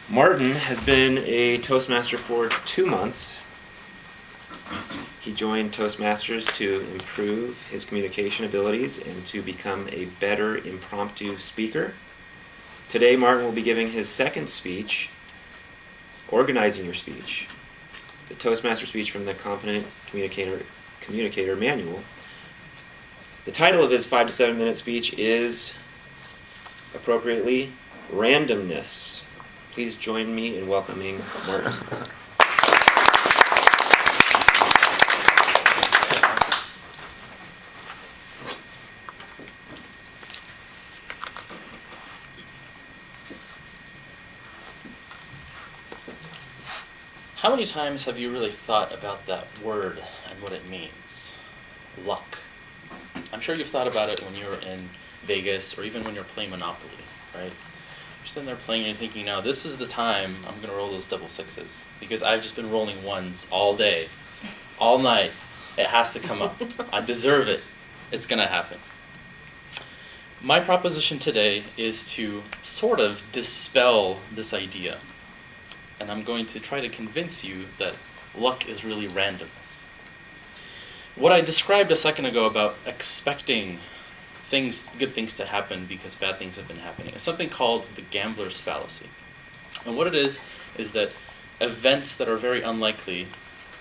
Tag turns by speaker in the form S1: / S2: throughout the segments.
S1: Martin has been a Toastmaster for 2 months. He joined Toastmasters to improve his communication abilities and to become a better impromptu speaker. Today, Martin will be giving his second speech, Organizing Your Speech, the Toastmaster speech from the Competent Communicator Manual. The title of his 5 to 7 minute speech is, appropriately, Randomness. Please join me in welcoming Martin.
S2: How many times have you really thought about that word and what it means? Luck. I'm sure you've thought about it when you were in Vegas or even when you're playing Monopoly, right? You're sitting there playing and you're thinking, now this is the time I'm going to roll those double sixes because I've just been rolling ones all day, all night. It has to come up. I deserve it. It's going to happen. My proposition today is to sort of dispel this idea. And I'm going to try to convince you that luck is really randomness. What I described a second ago about expecting good things to happen because bad things have been happening is something called the gambler's fallacy. And what it is that events that are very unlikely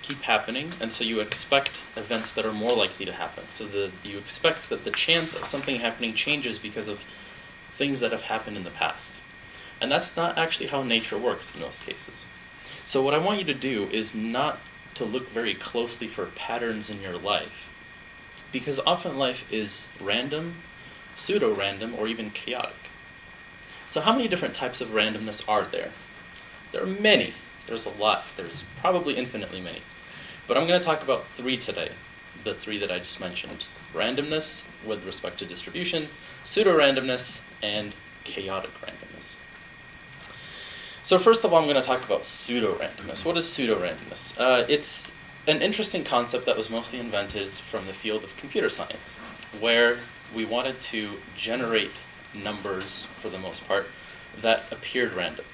S2: keep happening, and so you expect events that are more likely to happen. So you expect that the chance of something happening changes because of things that have happened in the past. And that's not actually how nature works in most cases. So what I want you to do is not to look very closely for patterns in your life, because often life is random, pseudo-random, or even chaotic. So how many different types of randomness are there? There are many. There's a lot. There's probably infinitely many. But I'm going to talk about 3 today, the 3 that I just mentioned. Randomness with respect to distribution, pseudo-randomness, and chaotic randomness. So first of all, I'm going to talk about pseudo-randomness. What is pseudo-randomness? It's an interesting concept that was mostly invented from the field of computer science, where we wanted to generate numbers, for the most part, that appeared random.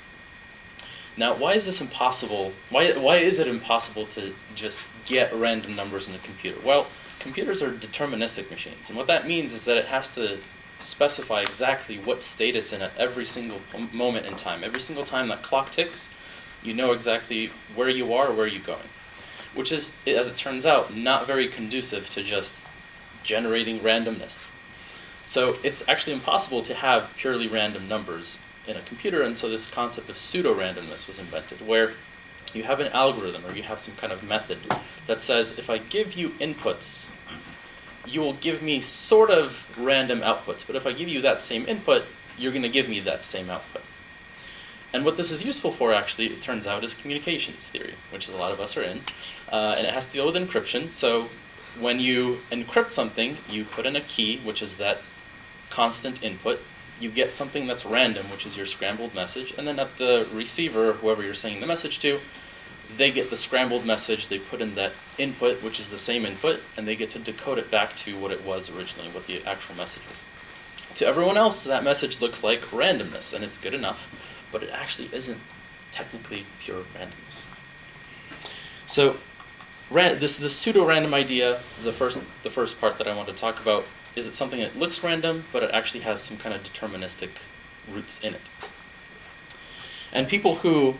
S2: Now, why is this impossible? Why is it impossible to just get random numbers in a computer? Well, computers are deterministic machines, and what that means is that it has to specify exactly what state it's in at every single moment in time. Every single time that clock ticks, you know exactly where you are or where you're going, which is, as it turns out, not very conducive to just generating randomness. So it's actually impossible to have purely random numbers in a computer, and so this concept of pseudo-randomness was invented, where you have an algorithm or you have some kind of method that says, if I give you inputs, you will give me sort of random outputs, but if I give you that same input, you're going to give me that same output. And what this is useful for, actually, it turns out, is communications theory, which a lot of us are in, and it has to deal with encryption. So when you encrypt something, you put in a key, which is that constant input. You get something that's random, which is your scrambled message, and then at the receiver, whoever you're sending the message to, they get the scrambled message, they put in that input, which is the same input, and they get to decode it back to what it was originally, what the actual message is. To everyone else, that message looks like randomness, and it's good enough, but it actually isn't technically pure randomness. So this pseudo-random idea is the first part that I want to talk about. Is it something that looks random, but it actually has some kind of deterministic roots in it? And people who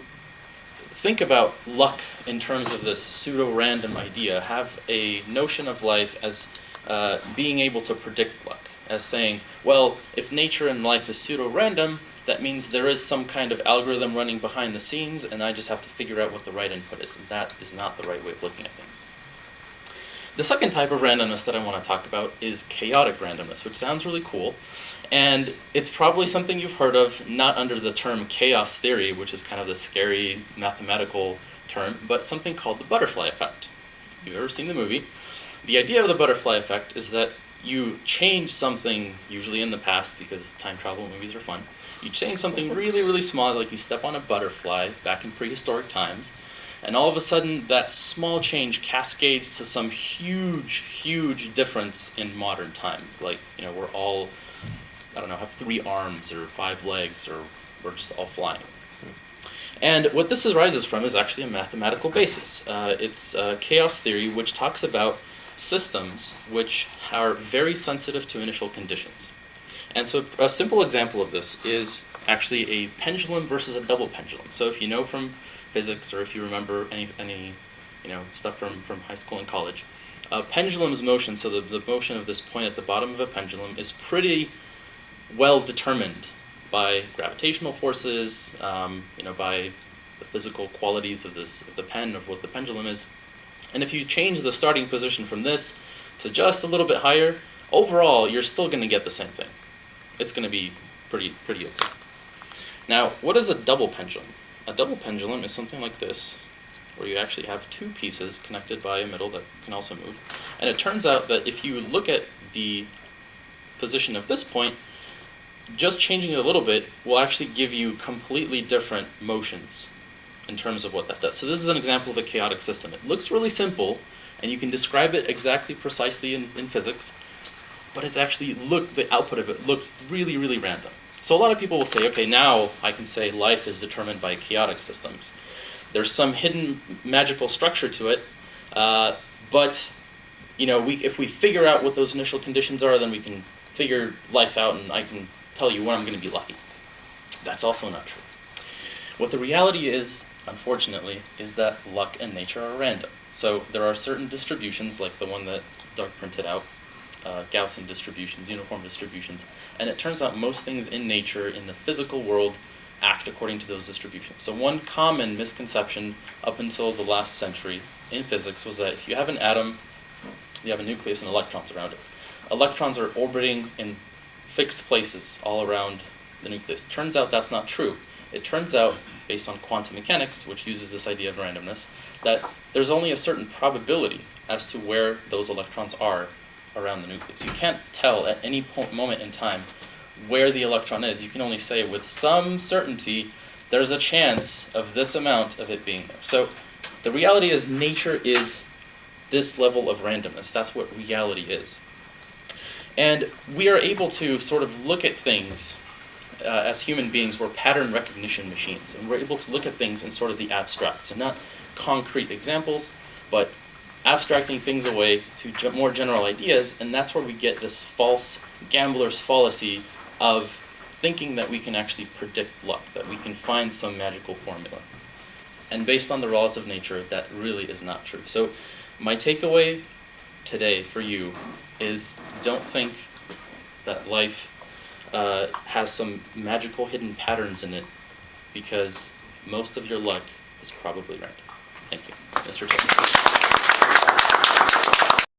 S2: think about luck in terms of this pseudo-random idea have a notion of life as being able to predict luck, as saying, well, if nature and life is pseudo-random, that means there is some kind of algorithm running behind the scenes, and I just have to figure out what the right input is, and that is not the right way of looking at things. The second type of randomness that I want to talk about is chaotic randomness, which sounds really cool, and it's probably something you've heard of, not under the term chaos theory, which is kind of the scary mathematical term, but something called the butterfly effect. If you've ever seen the movie, the idea of the butterfly effect is that you change something, usually in the past, because time travel movies are fun, you change something really, really small, like you step on a butterfly back in prehistoric times, and all of a sudden that small change cascades to some huge, huge difference in modern times. Like, we're all, have 3 arms or 5 legs, or we're just all flying. And what this arises from is actually a mathematical basis. It's chaos theory, which talks about systems which are very sensitive to initial conditions. And so a simple example of this is actually a pendulum versus a double pendulum. So if you know from physics, or if you remember any stuff from high school and college, a pendulum's motion, so the motion of this point at the bottom of a pendulum, is pretty well determined by gravitational forces, by the physical qualities of the pen, of what the pendulum is. And if you change the starting position from this to just a little bit higher, overall you're still going to get the same thing. It's going to be pretty okay. Now, what is a double pendulum? A double pendulum is something like this, where you actually have two pieces connected by a middle that can also move. And it turns out that if you look at the position of this point, just changing it a little bit will actually give you completely different motions in terms of what that does. So this is an example of a chaotic system. It looks really simple, and you can describe it exactly precisely in physics, but it's actually, the output of it looks really, really random. So a lot of people will say, okay, now I can say life is determined by chaotic systems. There's some hidden magical structure to it, but if we figure out what those initial conditions are, then we can figure life out, and I can tell you when I'm going to be lucky. That's also not true. What the reality is, unfortunately, is that luck and nature are random. So there are certain distributions, like the one that Doug printed out, Gaussian distributions, uniform distributions, and it turns out most things in nature, in the physical world, act according to those distributions. So one common misconception up until the last century in physics was that if you have an atom, you have a nucleus and electrons around it. Electrons are orbiting in fixed places all around the nucleus. Turns out that's not true. It turns out, based on quantum mechanics, which uses this idea of randomness, that there's only a certain probability as to where those electrons are around the nucleus. You can't tell at any moment in time where the electron is. You can only say with some certainty there's a chance of this amount of it being there. So the reality is nature is this level of randomness. That's what reality is. And we are able to sort of look at things as human beings. We're pattern recognition machines, and we're able to look at things in sort of the abstract. So not concrete examples, but abstracting things away to more general ideas, and that's where we get this false gambler's fallacy of thinking that we can actually predict luck, that we can find some magical formula. And based on the laws of nature, that really is not true. So my takeaway today for you is, don't think that life has some magical hidden patterns in it, because most of your luck is probably random. Thank you. Mr. Chair.